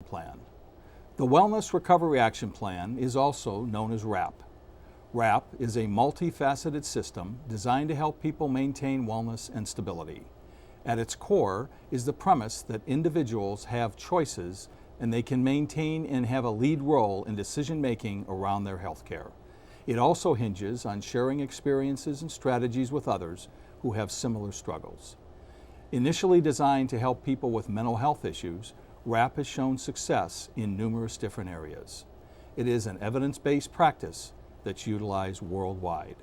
Plan. The Wellness Recovery Action Plan is also known as WRAP. WRAP is a multifaceted system designed to help people maintain wellness and stability. At its core is the premise that individuals have choices and they can maintain and have a lead role in decision making around their health care. It also hinges on sharing experiences and strategies with others who have similar struggles. Initially designed to help people with mental health issues, WRAP has shown success in numerous different areas. It is an evidence-based practice that's utilized worldwide.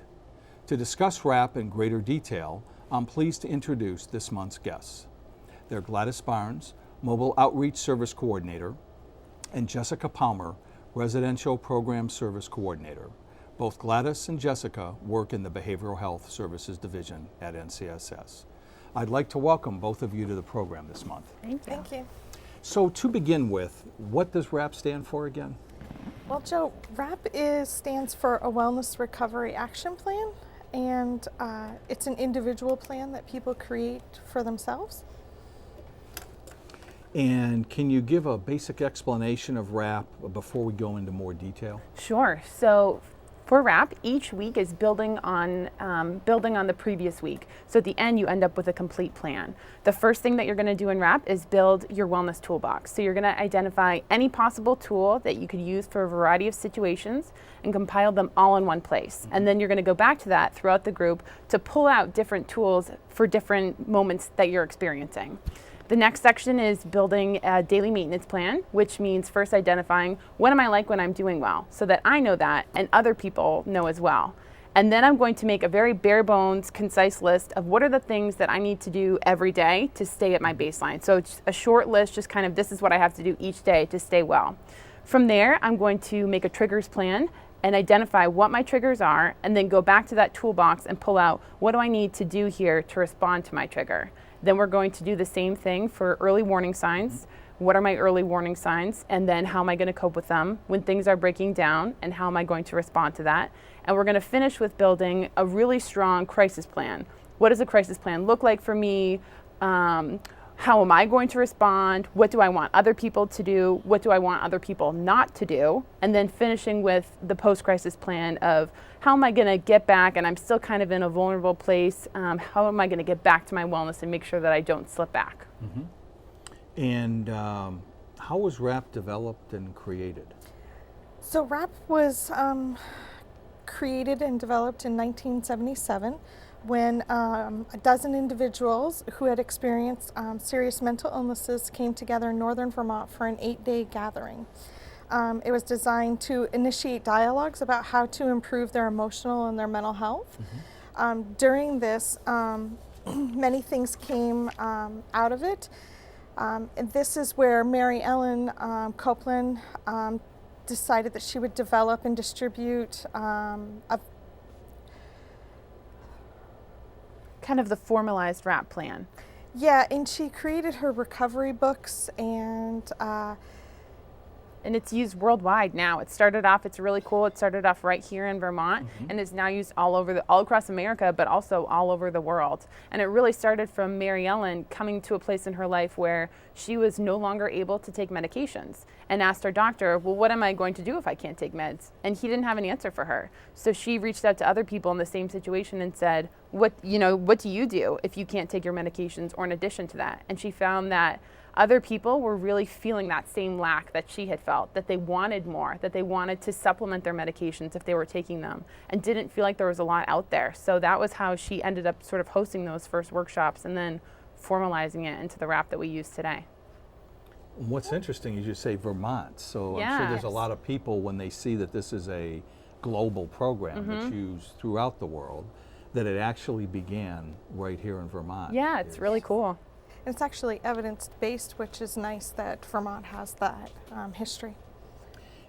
To discuss WRAP in greater detail, I'm pleased to introduce this month's guests. They're Gladys Barnes, Mobile Outreach Service Coordinator, and Jessica Palmer, Residential Program Service Coordinator. Both Gladys and Jessica work in the Behavioral Health Services Division at NCSS. I'd like to welcome both of you to the program this month. Thank you. Thank you. So to begin with, what does WRAP stand for again? Well, Joe, WRAP stands for a Wellness Recovery Action Plan, and it's an individual plan that people create for themselves. And can you give a basic explanation of WRAP before we go into more detail? Sure. So for WRAP, each week is building on the previous week. So at the end, you end up with a complete plan. The first thing that you're going to do in WRAP is build your wellness toolbox. So you're going to identify any possible tool that you could use for a variety of situations and compile them all in one place. And then you're going to go back to that throughout the group to pull out different tools for different moments that you're experiencing. The next section is building a daily maintenance plan, which means first identifying what am I like when I'm doing well, so that I know that and other people know as well. And then I'm going to make a very bare bones, concise list of what are the things that I need to do every day to stay at my baseline. So it's a short list, just kind of this is what I have to do each day to stay well. From there, I'm going to make a triggers plan and identify what my triggers are, and then go back to that toolbox and pull out what do I need to do here to respond to my trigger. Then we're going to do the same thing for early warning signs. What are my early warning signs? And then how am I going to cope with them when things are breaking down, and how am I going to respond to that? And we're going to finish with building a really strong crisis plan. What does a crisis plan look like for me? How am I going to respond? What do I want other people to do? What do I want other people not to do? And then finishing with the post-crisis plan of how am I going to get back, and I'm still kind of in a vulnerable place, how am I going to get back to my wellness and make sure that I don't slip back? Mm-hmm. And how was WRAP developed and created? So WRAP was created and developed in 1977 when a dozen individuals who had experienced serious mental illnesses came together in northern Vermont for an 8-day gathering. It was designed to initiate dialogues about how to improve their emotional and their mental health. Mm-hmm. During this, many things came out of it. And this is where Mary Ellen Copeland decided that she would develop and distribute a kind of the formalized WRAP plan. Yeah, and she created her recovery books, and it's used worldwide now. It started off, it's really cool, it started off right here in Vermont, mm-hmm. and is now used all across America, but also all over the world. And it really started from Mary Ellen coming to a place in her life where she was no longer able to take medications, and asked her doctor, well, what am I going to do if I can't take meds? And he didn't have an answer for her. So she reached out to other people in the same situation and said, what do you do if you can't take your medications, or in addition to that? And she found that other people were really feeling that same lack that she had felt, that they wanted more, that they wanted to supplement their medications if they were taking them, and didn't feel like there was a lot out there. So that was how she ended up sort of hosting those first workshops and then formalizing it into the WRAP that we use today. What's interesting is you say Vermont, so yes. I'm sure there's a lot of people when they see that this is a global program mm-hmm. that's used throughout the world, that it actually began right here in Vermont. Yeah, it's really cool. It's actually evidence-based, which is nice that Vermont has that history.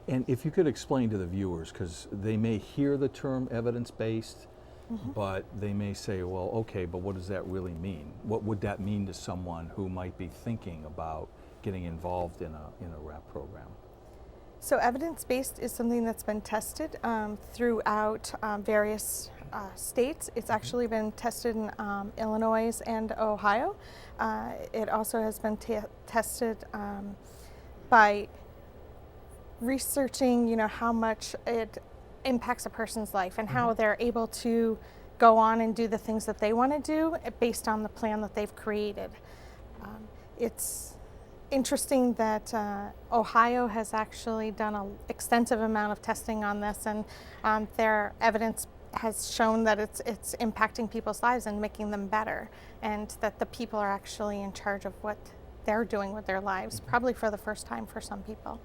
And if you could explain to the viewers, because they may hear the term evidence-based, mm-hmm. but they may say, well, okay, but what does that really mean? What would that mean to someone who might be thinking about getting involved in a WRAP program? So evidence-based is something that's been tested throughout various states. It's actually been tested in Illinois and Ohio. It also has been tested by researching, how much it impacts a person's life and how they're able to go on and do the things that they want to do based on the plan that they've created. It's interesting that Ohio has actually done an extensive amount of testing on this, and their evidence has shown that it's impacting people's lives and making them better, and that the people are actually in charge of what they're doing with their lives, probably for the first time for some people.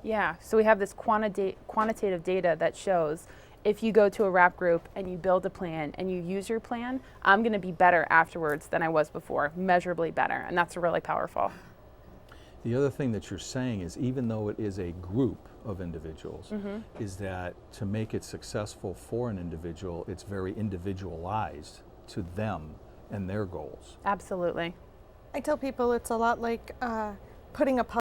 Yeah, so we have this quantitative data that shows if you go to a RAP group and you build a plan and you use your plan, I'm going to be better afterwards than I was before, measurably better, and that's really powerful. The other thing that you're saying is, even though it is a group of individuals, is that to make it successful for an individual, it's very individualized to them and their goals. Absolutely. I tell people it's a lot like putting a puzzle